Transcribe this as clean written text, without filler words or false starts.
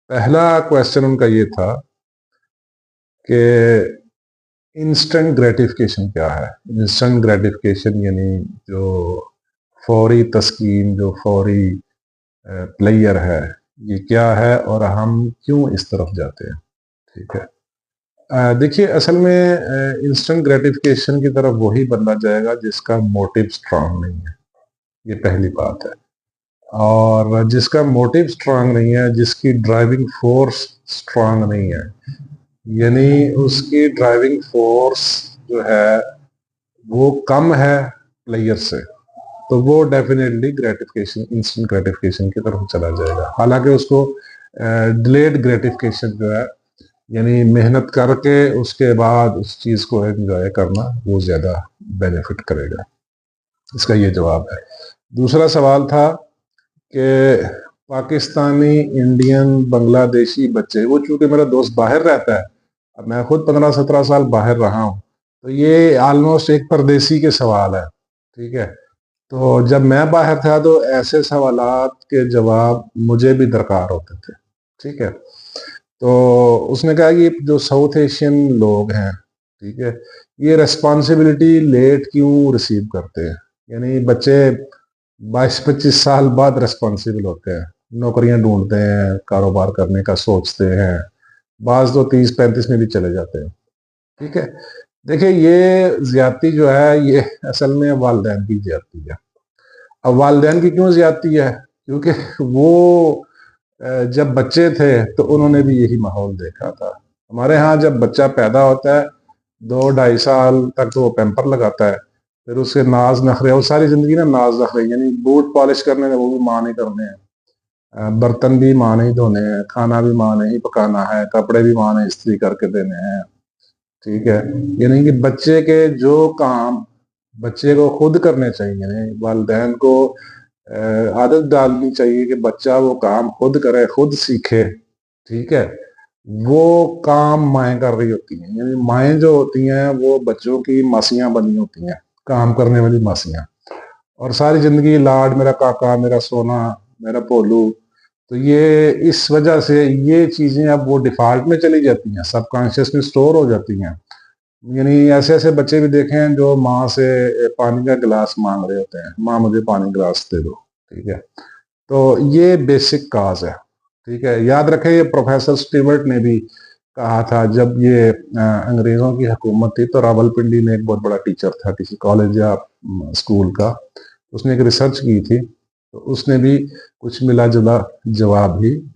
पहला क्वेश्चन उनका ये था कि इंस्टेंट ग्रेटिफिकेशन क्या है। इंस्टेंट ग्रेटिफिकेशन यानी जो फौरी तस्कीन, जो फौरी प्लेयर है, ये क्या है और हम क्यों इस तरफ जाते हैं। ठीक है, देखिए असल में इंस्टेंट ग्रेटिफिकेशन की तरफ वही बंदा जाएगा जिसका मोटिव स्ट्रांग नहीं है, ये पहली बात है। और जिसका मोटिव स्ट्रांग नहीं है, जिसकी ड्राइविंग फोर्स स्ट्रांग नहीं है, यानी उसकी ड्राइविंग फोर्स जो है वो कम है प्लेयर से, तो वो डेफिनेटली ग्रेटिफिकेशन, इंस्टेंट ग्रेटिफिकेशन की तरफ चला जाएगा। हालांकि उसको डिलेड ग्रेटिफिकेशन जो है, यानी मेहनत करके उसके बाद उस चीज को एंजॉय करना, वो ज्यादा बेनिफिट करेगा। इसका ये जवाब है। दूसरा सवाल था कि पाकिस्तानी, इंडियन, बांग्लादेशी बच्चे, वो चूंकि मेरा दोस्त बाहर रहता है, अब मैं खुद 15-17 साल बाहर रहा हूँ, तो ये ऑलमोस्ट एक परदेसी के सवाल है। ठीक है, तो जब मैं बाहर था तो ऐसे सवालात के जवाब मुझे भी दरकार होते थे। ठीक है, तो उसने कहा कि जो साउथ एशियन लोग हैं, ठीक है, ये रेस्पॉन्सिबिलिटी लेट क्यों रिसीव करते हैं। यानी बच्चे 22-25 साल बाद रेस्पॉन्सिबल होते हैं, नौकरियां ढूंढते हैं, कारोबार करने का सोचते हैं, बाज तो 30-35 में भी चले जाते हैं। ठीक है, देखिए ये ज्यादती जो है, ये असल में वालिदैन की ज्यादती है। अब वालिदैन की क्यों ज्यादती है, क्योंकि वो जब बच्चे थे तो उन्होंने भी यही माहौल देखा था। हमारे यहाँ जब बच्चा पैदा होता है, 2-2.5 साल तक तो वो पैम्पर लगाता है, फिर उसके नाज नखरे, वो सारी जिंदगी ना नाज नखरे, यानी बूट पॉलिश करने में वो भी माँ ने करने हैं, बर्तन भी माँ ने ही धोने हैं, खाना भी माँ ने ही पकाना है, कपड़े भी माँ ने इस्त्री करके देने हैं। ठीक है, यानी कि बच्चे के जो काम बच्चे को खुद करने चाहिए, यानी वालिदैन को आदत डालनी चाहिए कि बच्चा वो काम खुद करे, खुद सीखे। ठीक है, वो काम माएँ कर रही होती हैं, यानी माएँ जो होती हैं वो बच्चों की मासियाँ बनी होती हैं, काम करने वाली मासियाँ। और सारी जिंदगी लाड, मेरा काका, मेरा सोना, मेरा भोलू, तो ये इस वजह से ये चीजें अब वो डिफॉल्ट में चली जाती हैं, सबकॉन्शियस में स्टोर हो जाती हैं। यानी ऐसे ऐसे बच्चे भी देखे हैं जो माँ से पानी का गिलास मांग रहे होते हैं, माँ मुझे पानी गिलास दे दो। ठीक है, तो ये बेसिक काज है। ठीक है, याद रखें ये प्रोफेसर स्टीवर्ट ने भी कहा था, जब ये अंग्रेजों की हुकूमत थी, तो रावलपिंडी में एक बहुत बड़ा टीचर था किसी कॉलेज या स्कूल का, उसने एक रिसर्च की थी, तो उसने भी कुछ मिला जुला जवाब ही